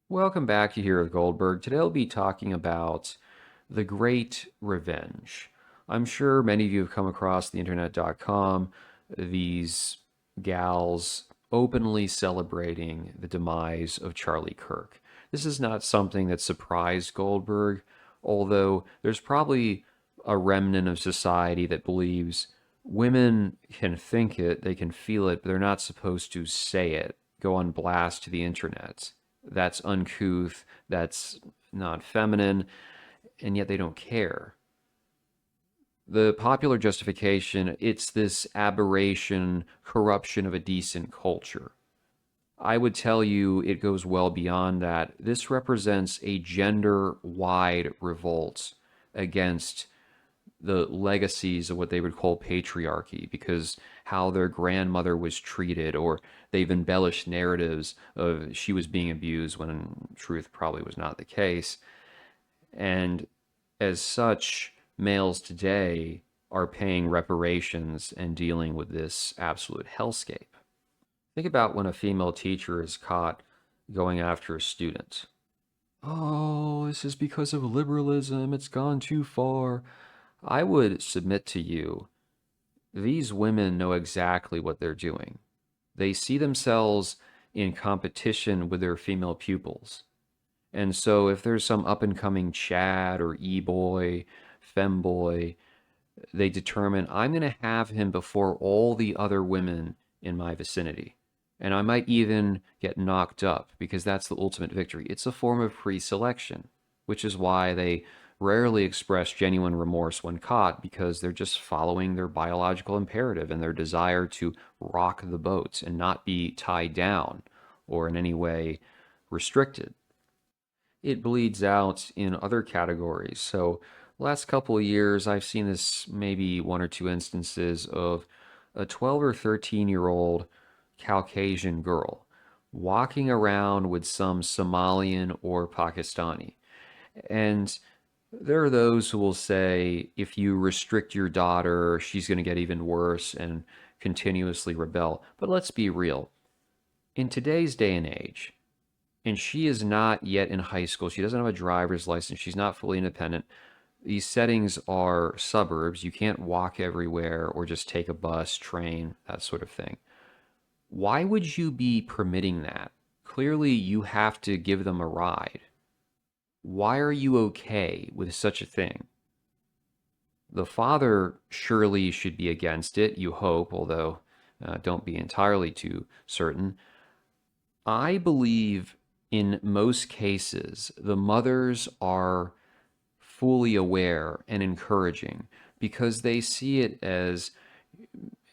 Welcome back to Here with Goldberg. Today I'll be talking about the Great Revenge. I'm sure many of you have come across the internet.com, these gals openly celebrating the demise of Charlie Kirk. This is not something that surprised Goldberg, although there's probably a remnant of society that believes women can think it, they can feel it, but they're not supposed to say it, go on blast to the internet. That's uncouth, that's not feminine, and yet they don't care. The popular justification, it's this aberration, corruption of a decent culture. I would tell you it goes well beyond that. This represents a gender-wide revolt against the legacies of what they would call patriarchy, because how their grandmother was treated, or they've embellished narratives of she was being abused when in truth probably was not the case. And as such, males today are paying reparations and dealing with this absolute hellscape. Think about when a female teacher is caught going after a student. Oh, this is because of liberalism. It's gone too far. I would submit to you, these women know exactly what they're doing. They see themselves in competition with their female pupils. And so if there's some up and coming Chad or E-boy, femboy, they determine I'm going to have him before all the other women in my vicinity. And I might even get knocked up because that's the ultimate victory. It's a form of pre-selection, which is why they rarely express genuine remorse when caught, because they're just following their biological imperative and their desire to rock the boat and not be tied down or in any way restricted. It bleeds out in other categories. So last couple of years, I've seen this maybe one or two instances of a 12 or 13-year-old Caucasian girl walking around with some Somalian or Pakistani. And there are those who will say if you restrict your daughter, she's going to get even worse and continuously rebel. But let's be real. In today's day and age, and she is not yet in high school. She doesn't have a driver's license. She's not fully independent. These settings are suburbs. You can't walk everywhere or just take a bus, train, that sort of thing. Why would you be permitting that? Clearly, you have to give them a ride. Why are you okay with such a thing? The father surely should be against it, you hope, although don't be entirely too certain. I believe in most cases, the mothers are fully aware and encouraging because they see it as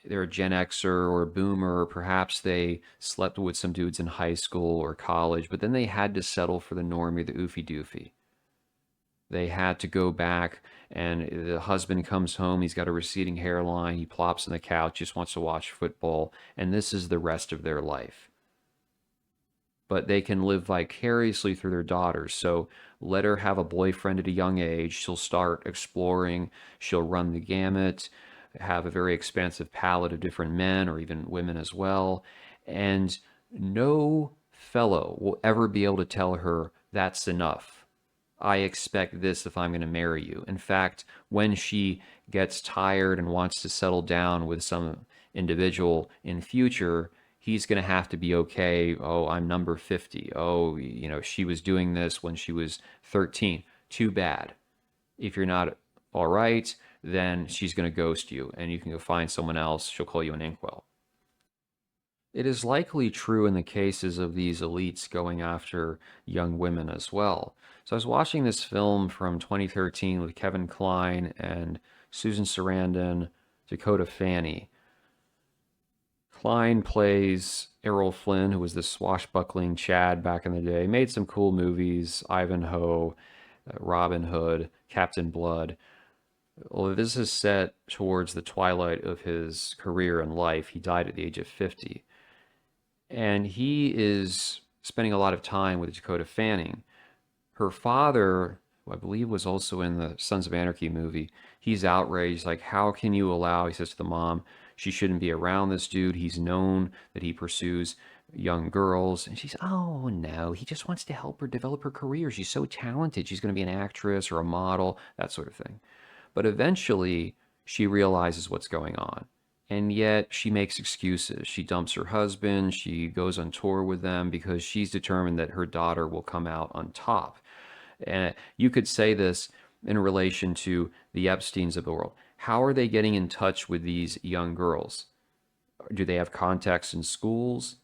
they're a Gen Xer or a boomer, or perhaps they slept with some dudes in high school or college, but then they had to settle for the normie, the oofy doofy. They had to go back, and the husband comes home, he's got a receding hairline, he plops on the couch, just wants to watch football, and this is the rest of their life. But they can live vicariously through their daughters. So let her have a boyfriend at a young age. She'll start exploring. She'll run the gamut, have a very expansive palette of different men or even women as well. And no fellow will ever be able to tell her that's enough. I expect this if I'm going to marry you. In fact, when she gets tired and wants to settle down with some individual in future, he's going to have to be okay. Oh, I'm number 50. Oh, she was doing this when she was 13. Too bad. If you're not all right, then she's going to ghost you and you can go find someone else. She'll call you an inkwell. It is likely true in the cases of these elites going after young women as well. So I was watching this film from 2013 with Kevin Kline and Susan Sarandon, Dakota Fanning. Kline plays Errol Flynn, who was the swashbuckling Chad back in the day. Made some cool movies, Ivanhoe, Robin Hood, Captain Blood. Although this is set towards the twilight of his career and life, he died at the age of 50. And he is spending a lot of time with Dakota Fanning. Her father, who I believe was also in the Sons of Anarchy movie, he's outraged. Like, how can you allow, he says to the mom, she shouldn't be around this dude. He's known that he pursues young girls. And she's, oh no, he just wants to help her develop her career. She's so talented. She's going to be an actress or a model, that sort of thing. But eventually, she realizes what's going on. And yet, she makes excuses. She dumps her husband. She goes on tour with them because she's determined that her daughter will come out on top. And you could say this in relation to the Epsteins of the world. How are they getting in touch with these young girls? Do they have contacts in schools?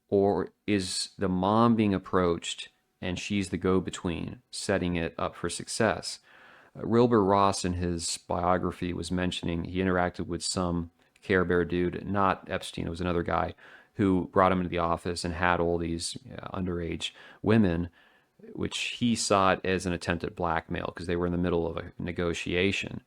Or is the mom being approached and she's the go between, setting it up for success? Wilbur Ross, in his biography, was mentioning he interacted with some Care Bear dude, not Epstein, it was another guy, who brought him into the office and had all these underage women, which he saw it as an attempt at blackmail because they were in the middle of a negotiation.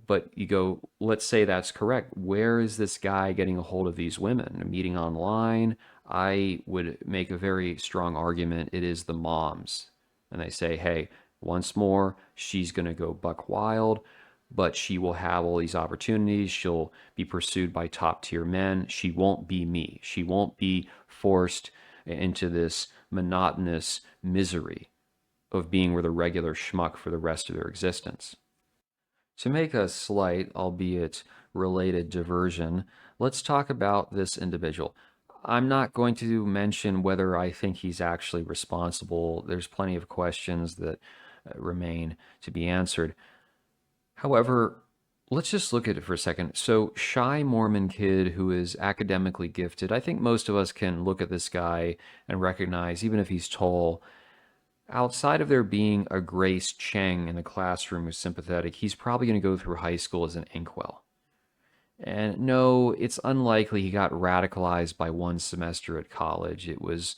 But you go, let's say that's correct. Where is this guy getting a hold of these women? A meeting online? I would make a very strong argument it is the moms. And they say, hey, once more, she's going to go buck wild, but she will have all these opportunities. She'll be pursued by top tier men. She won't be me. She won't be forced into this monotonous misery of being with a regular schmuck for the rest of their existence. To make a slight, albeit related diversion, let's talk about this individual. I'm not going to mention whether I think he's actually responsible. There's plenty of questions that remain to be answered. However, let's just look at it for a second. So, shy Mormon kid who is academically gifted. I think most of us can look at this guy and recognize, even if he's tall, outside of there being a Grace Cheng in the classroom who's sympathetic, he's probably going to go through high school as an inkwell. And no, it's unlikely he got radicalized by one semester at college. It was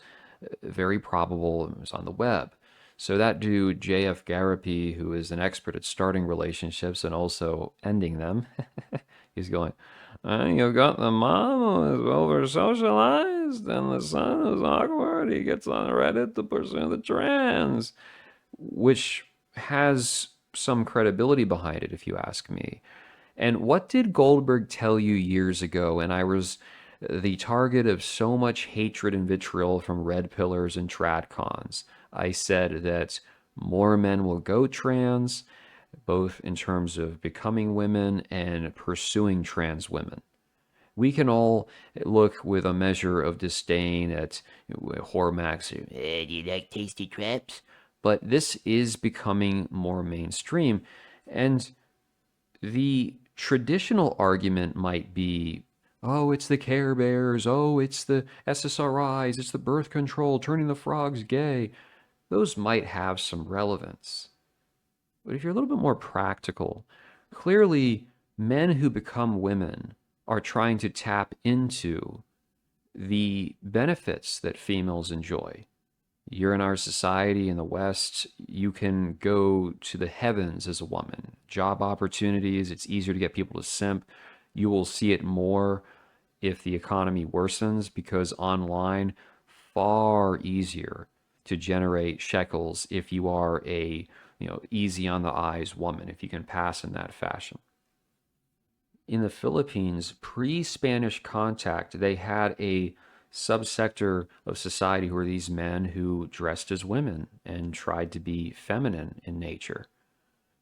very probable it was on the web. So that dude, J.F. Garapi, who is an expert at starting relationships and also ending them, he's going, you got the mom who is over socialized and the son who's awkward. He gets on Reddit to pursue the trans, which has some credibility behind it, if you ask me. And what did Goldberg tell you years ago? And I was the target of so much hatred and vitriol from red pillars and tradcons. I said that more men will go trans, both in terms of becoming women and pursuing trans women. We can all look with a measure of disdain at Hormax. Do you like tasty crepes? But this is becoming more mainstream. And the traditional argument might be, oh, it's the Care Bears, oh, it's the SSRIs, it's the birth control, turning the frogs gay. Those might have some relevance. But if you're a little bit more practical, clearly men who become women are trying to tap into the benefits that females enjoy. You're in our society in the West, you can go to the heavens as a woman. Job opportunities, it's easier to get people to simp. You will see it more if the economy worsens because online, far easier to generate shekels if you are a easy on the eyes woman, if you can pass in that fashion. In the Philippines, pre-Spanish contact, they had a subsector of society who were these men who dressed as women and tried to be feminine in nature.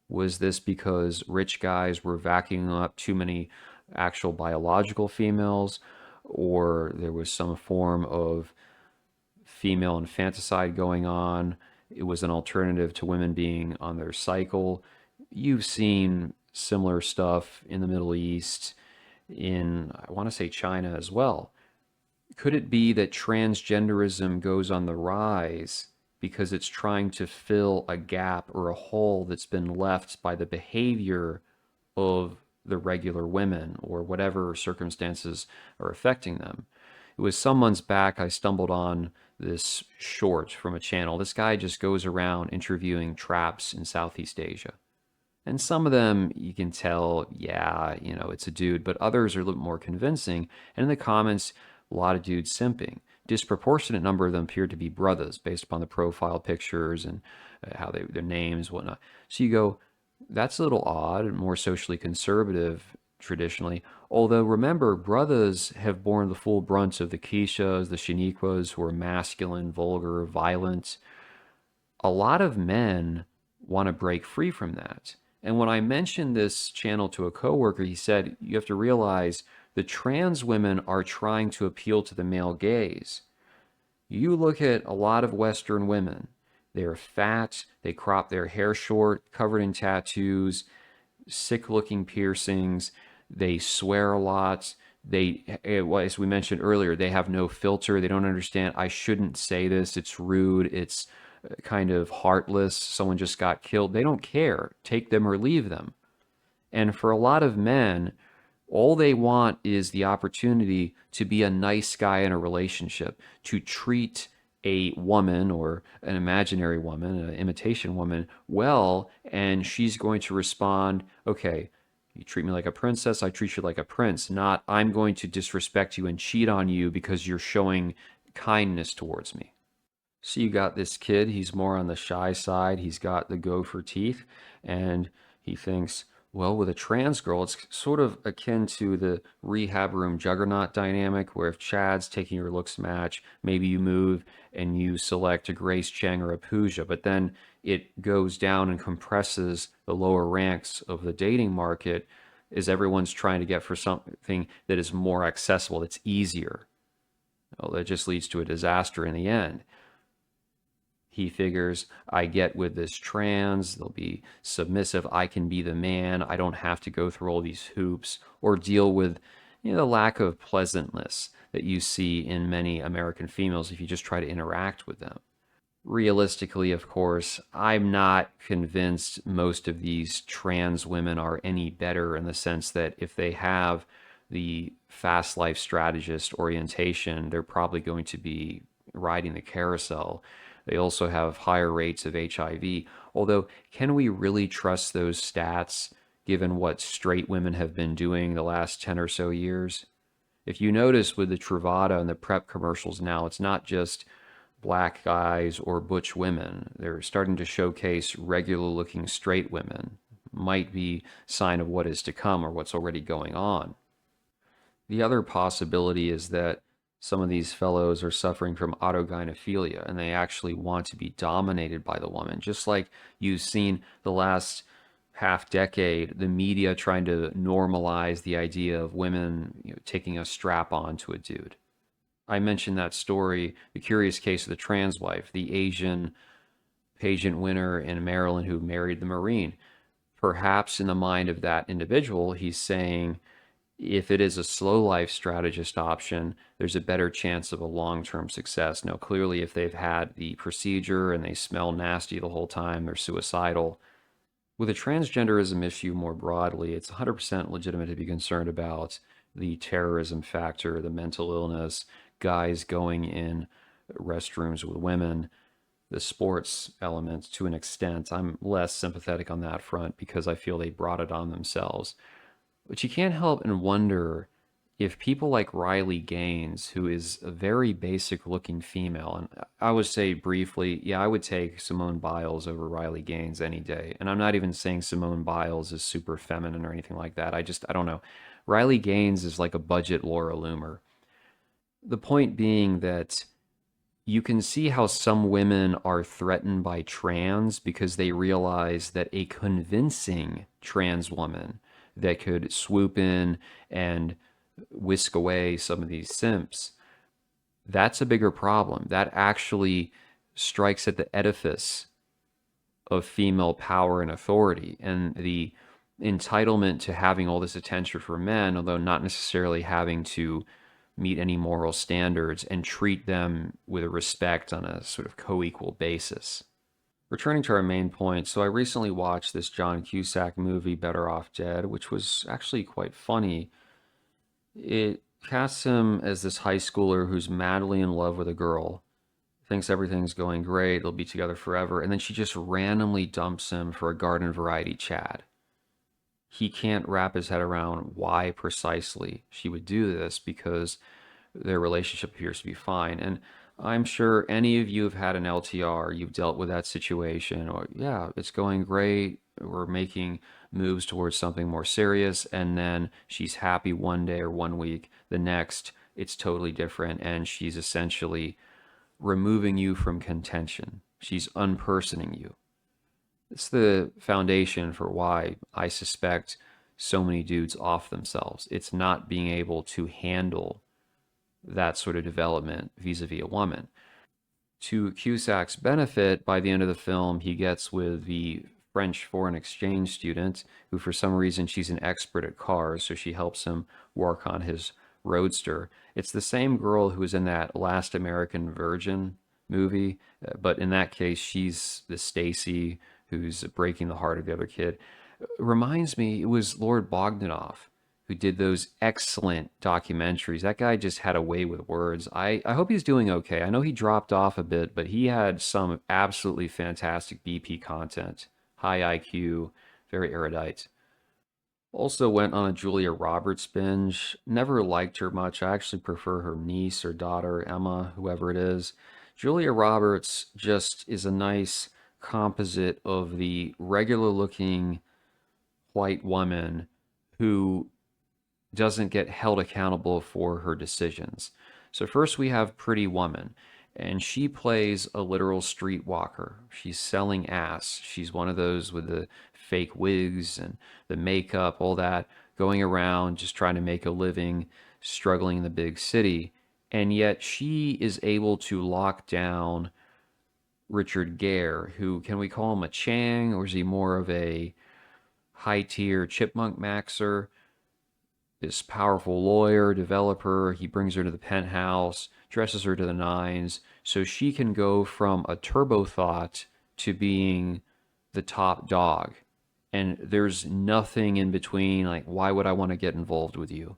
Was this because rich guys were vacuuming up too many actual biological females, or there was some form of female infanticide going on? It was an alternative to women being on their cycle. You've seen similar stuff in the Middle East, in, I want to say, China as well. Could it be that transgenderism goes on the rise because it's trying to fill a gap or a hole that's been left by the behavior of the regular women or whatever circumstances are affecting them? It was some months back I stumbled on this short from a channel. This guy just goes around interviewing traps in Southeast Asia. And some of them you can tell, yeah, it's a dude, but others are a little more convincing. And in the comments, a lot of dudes simping. Disproportionate number of them appeared to be brothers based upon the profile pictures and how their names, whatnot. So you go, that's a little odd and more socially conservative. traditionally. Although remember, brothers have borne the full brunt of the Keishas, the Shaniquas, who are masculine, vulgar, violent. A lot of men want to break free from that. And when I mentioned this channel to a coworker, he said, you have to realize the trans women are trying to appeal to the male gaze. You look at a lot of Western women, they're fat, they crop their hair short, covered in tattoos, sick looking piercings, they swear a lot. As we mentioned earlier, they have no filter. They don't understand. I shouldn't say this. It's rude. It's kind of heartless. Someone just got killed. They don't care. Take them or leave them. And for a lot of men, all they want is the opportunity to be a nice guy in a relationship, to treat a woman or an imaginary woman, an imitation woman, well, and she's going to respond, okay, you treat me like a princess, I treat you like a prince, not I'm going to disrespect you and cheat on you because you're showing kindness towards me. So you got this kid, he's more on the shy side, he's got the gopher teeth, and he thinks, well, with a trans girl, it's sort of akin to the rehab room juggernaut dynamic, where if Chad's taking your looks match, maybe you move and you select a Grace Cheng or a Pooja, but then it goes down and compresses the lower ranks of the dating market as everyone's trying to get for something that is more accessible, that's easier. Well, that just leads to a disaster in the end. He figures, I get with this trans, they'll be submissive, I can be the man, I don't have to go through all these hoops or deal with the lack of pleasantness that you see in many American females if you just try to interact with them. Realistically, of course, I'm not convinced most of these trans women are any better, in the sense that if they have the fast life strategist orientation, they're probably going to be riding the carousel. They also have higher rates of HIV. Although, can we really trust those stats given what straight women have been doing the last 10 or so years? If you notice with the Truvada and the PrEP commercials now, it's not just black guys or butch women. They're starting to showcase regular looking straight women. Might be sign of what is to come or what's already going on. The other possibility is that some of these fellows are suffering from autogynephilia and they actually want to be dominated by the woman, just like you've seen the last half decade, the media trying to normalize the idea of women taking a strap on to a dude. I mentioned that story, the curious case of the trans wife, the Asian pageant winner in Maryland who married the Marine. Perhaps in the mind of that individual, he's saying, if it is a slow life strategist option, there's a better chance of a long-term success. Now, clearly, if they've had the procedure and they smell nasty the whole time, they're suicidal. With a transgenderism issue more broadly, it's 100% legitimate to be concerned about the terrorism factor, the mental illness, guys going in restrooms with women, the sports element to an extent. I'm less sympathetic on that front because I feel they brought it on themselves. But you can't help and wonder if people like Riley Gaines, who is a very basic looking female, and I would say briefly, yeah, I would take Simone Biles over Riley Gaines any day. And I'm not even saying Simone Biles is super feminine or anything like that. I don't know. Riley Gaines is like a budget Laura Loomer. The point being that you can see how some women are threatened by trans because they realize that a convincing trans woman that could swoop in and whisk away some of these simps, that's a bigger problem. That actually strikes at the edifice of female power and authority and the entitlement to having all this attention for men, although not necessarily having to meet any moral standards and treat them with respect on a sort of co-equal basis. Returning to our main point, so I recently watched this John Cusack movie, Better Off Dead, which was actually quite funny. It casts him as this high schooler who's madly in love with a girl, thinks everything's going great, they'll be together forever, and then she just randomly dumps him for a garden variety Chad. He can't wrap his head around why precisely she would do this because their relationship appears to be fine. And I'm sure any of you have had an LTR, you've dealt with that situation, or yeah, it's going great, we're making moves towards something more serious, and then she's happy one day or one week. The next, it's totally different, and she's essentially removing you from contention. She's unpersoning you. It's the foundation for why I suspect so many dudes off themselves. It's not being able to handle that sort of development vis-a-vis a woman. To Cusack's benefit, by the end of the film, he gets with the French foreign exchange student, who for some reason she's an expert at cars, so she helps him work on his roadster. It's the same girl who was in that Last American Virgin movie, but in that case, she's the Stacy who's breaking the heart of the other kid. Reminds me, it was Lord Bogdanov who did those excellent documentaries. That guy just had a way with words. I hope he's doing okay. I know he dropped off a bit, but he had some absolutely fantastic BP content. High IQ, very erudite. Also went on a Julia Roberts binge. Never liked her much. I actually prefer her niece or daughter, Emma, whoever it is. Julia Roberts just is a nice composite of the regular looking white woman who doesn't get held accountable for her decisions. So first we have Pretty Woman, and she plays a literal streetwalker. She's selling ass. She's one of those with the fake wigs and the makeup, all that, going around just trying to make a living, struggling in the big city. And yet she is able to lock down Richard Gere, who, can we call him a Chang, or is he more of a high tier chipmunk maxer? This powerful lawyer, developer. He brings her to the penthouse, dresses her to the nines, so she can go from a turbo thought to being the top dog. And there's nothing in between. Like, why would I want to get involved with you?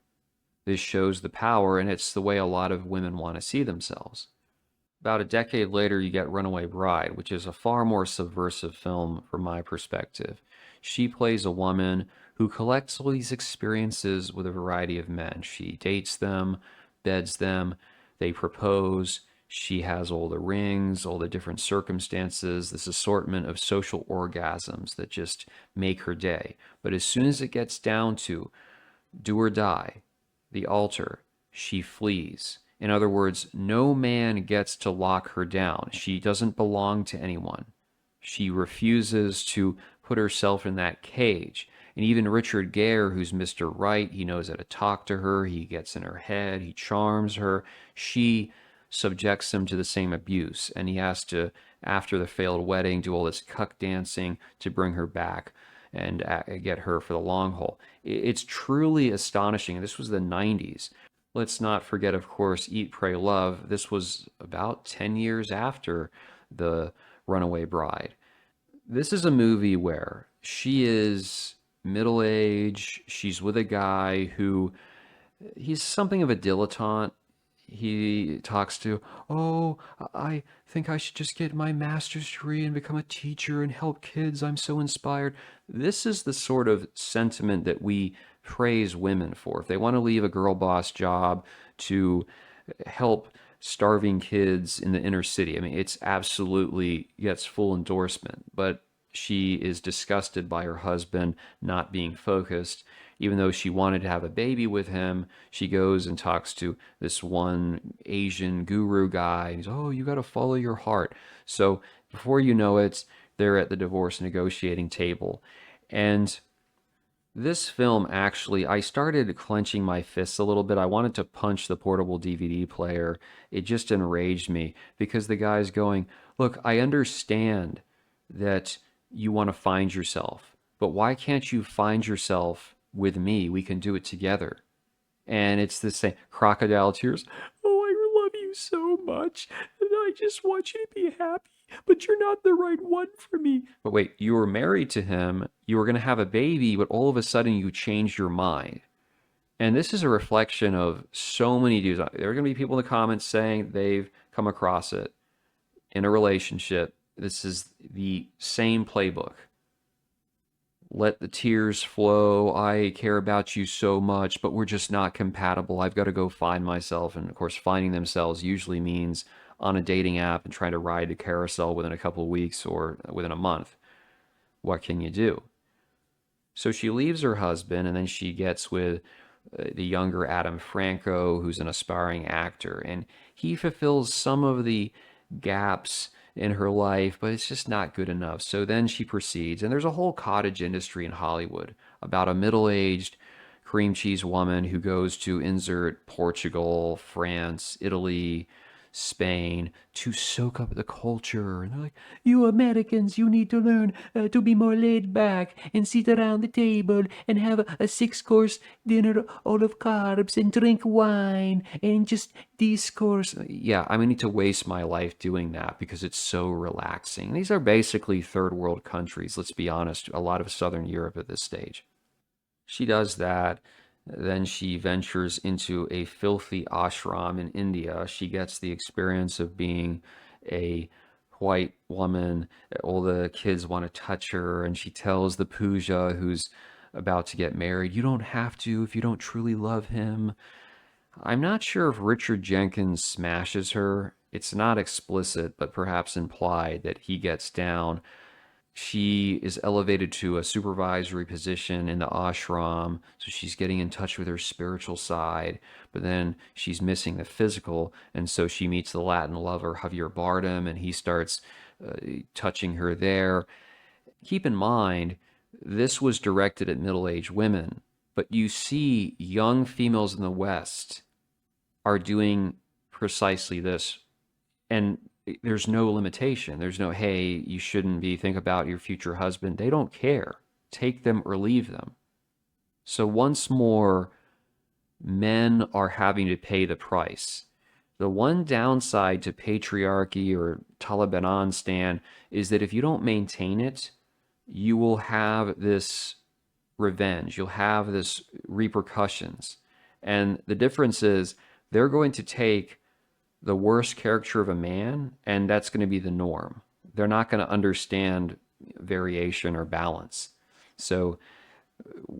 This shows the power, and it's the way a lot of women want to see themselves. About a decade later, you get Runaway Bride, which is a far more subversive film from my perspective. She plays a woman who collects all these experiences with a variety of men. She dates them, beds them, they propose. She has all the rings, all the different circumstances, this assortment of social orgasms that just make her day. But as soon as it gets down to do or die, the altar, she flees. In other words, no man gets to lock her down. She doesn't belong to anyone. She refuses to put herself in that cage. And even Richard Gere, who's Mr. Right, he knows how to talk to her, he gets in her head, he charms her. She subjects him to the same abuse, and he has to, after the failed wedding, do all this cuck dancing to bring her back and get her for the long haul. It's truly astonishing. This was the 90s. Let's not forget, of course, Eat, Pray, Love. This was about 10 years after The Runaway Bride. This is a movie where she is middle age. She's with a guy who, he's something of a dilettante. He talks to, oh, I think I should just get my master's degree and become a teacher and help kids. I'm so inspired. This is the sort of sentiment that we praise women for. If they want to leave a girl boss job to help starving kids in the inner city, I mean, it's absolutely gets full endorsement. But she is disgusted by her husband not being focused. Even though she wanted to have a baby with him, she goes and talks to this one Asian guru guy. And he's, oh, you got to follow your heart. So before you know it, they're at the divorce negotiating table. And this film, actually, I started clenching my fists a little bit. I wanted to punch the portable DVD player. It just enraged me because the guy's going, look, I understand that you want to find yourself, but why can't you find yourself with me? We can do it together. And it's the same crocodile tears. Oh, I love you so much, and I just want you to be happy, but you're not the right one for me. But wait, you were married to him, you were going to have a baby, but all of a sudden you changed your mind. And this is a reflection of so many dudes. There are going to be people in the comments saying they've come across it in a relationship. This is the same playbook. Let the tears flow. I care about you so much, but we're just not compatible. I've got to go find myself. And of course, finding themselves usually means on a dating app and trying to ride a carousel within a couple of weeks or within a month. What can you do? So she leaves her husband and then she gets with the younger Adam Franco, who's an aspiring actor. And he fulfills some of the gaps in her life, but it's just not good enough. So then she proceeds, and there's a whole cottage industry in Hollywood about a middle aged cream cheese woman who goes to insert Portugal, France, Italy, Spain to soak up the culture. And they're like, you Americans, you need to learn to be more laid back and sit around the table and have a six-course dinner all of carbs and drink wine and just discourse. Yeah, I'm going to need to waste my life doing that because it's so relaxing. These are basically third world countries, let's be honest, a lot of Southern Europe at this stage. She does that. Then she ventures into a filthy ashram in India. She gets the experience of being a white woman. All the kids want to touch her, and she tells the puja who's about to get married, you don't have to if you don't truly love him. I'm not sure if Richard Jenkins smashes her. It's not explicit, but perhaps implied that he gets down. She is elevated to a supervisory position in the ashram, so she's getting in touch with her spiritual side, but then she's missing the physical, and so she meets the Latin lover Javier Bardem, and he starts touching her there. Keep in mind, this was directed at middle-aged women, but you see young females in the West are doing precisely this, and there's no limitation. There's no, hey, you shouldn't be, think about your future husband. They don't care. Take them or leave them. So once more, men are having to pay the price. The one downside to patriarchy or Talibanistan is that if you don't maintain it, you will have this revenge. You'll have this repercussions. And the difference is they're going to take the worst character of a man, and that's going to be the norm. They're not going to understand variation or balance. So,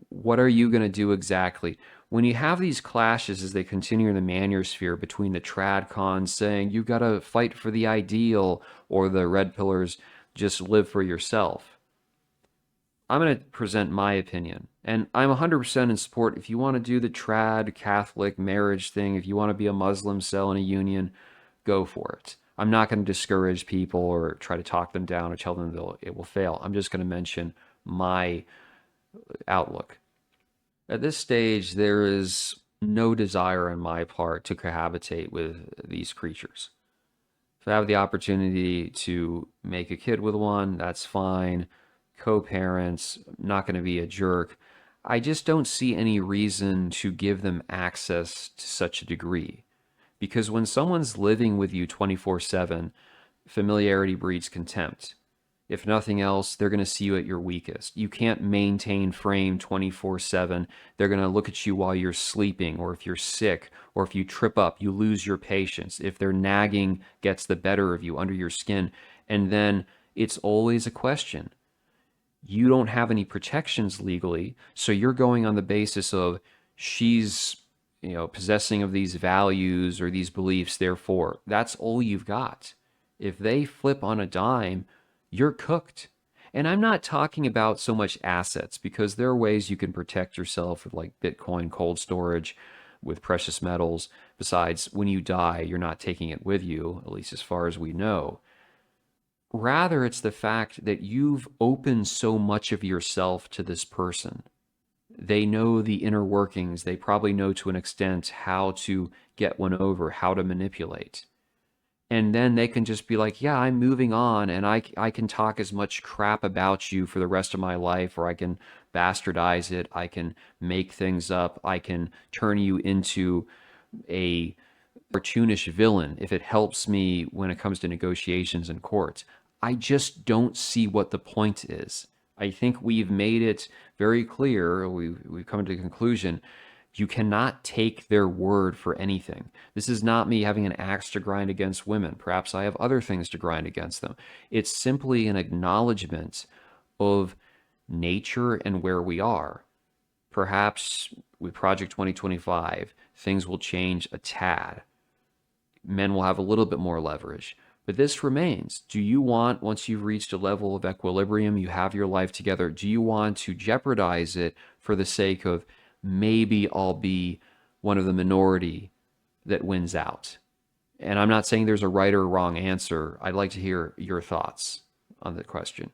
what are you going to do exactly? When you have these clashes as they continue in the manosphere between the trad cons saying you got to fight for the ideal or the red pillars just live for yourself, I'm going to present my opinion. And I'm 100% in support. If you want to do the trad Catholic marriage thing, if you want to be a Muslim, cell in a union, go for it. I'm not going to discourage people or try to talk them down or tell them it will fail. I'm just going to mention my outlook. At this stage, there is no desire on my part to cohabitate with these creatures. If I have the opportunity to make a kid with one, that's fine. Co-parents, not going to be a jerk. I just don't see any reason to give them access to such a degree. Because when someone's living with you 24/7, familiarity breeds contempt. If nothing else, they're going to see you at your weakest. You can't maintain frame 24/7. They're going to look at you while you're sleeping, or if you're sick, or if you trip up, you lose your patience. If their nagging gets the better of you under your skin, and then it's always a question. You don't have any protections legally, so you're going on the basis of she's, possessing of these values or these beliefs, therefore, that's all you've got. If they flip on a dime, you're cooked. And I'm not talking about so much assets because there are ways you can protect yourself with like Bitcoin cold storage with precious metals. Besides, when you die, you're not taking it with you, at least as far as we know. Rather, it's the fact that you've opened so much of yourself to this person. They know the inner workings. They probably know to an extent how to get one over, how to manipulate. And then they can just be like, yeah, I'm moving on and I can talk as much crap about you for the rest of my life, or I can bastardize it. I can make things up. I can turn you into a cartoonish villain if it helps me when it comes to negotiations in courts. I just don't see what the point is. I think we've made it very clear, we've come to the conclusion, you cannot take their word for anything. This is not me having an axe to grind against women. Perhaps I have other things to grind against them. It's simply an acknowledgement of nature and where we are. Perhaps with Project 2025, things will change a tad. Men will have a little bit more leverage. But this remains. Do you want, once you've reached a level of equilibrium, you have your life together, do you want to jeopardize it for the sake of maybe I'll be one of the minority that wins out? And I'm not saying there's a right or wrong answer. I'd like to hear your thoughts on the question.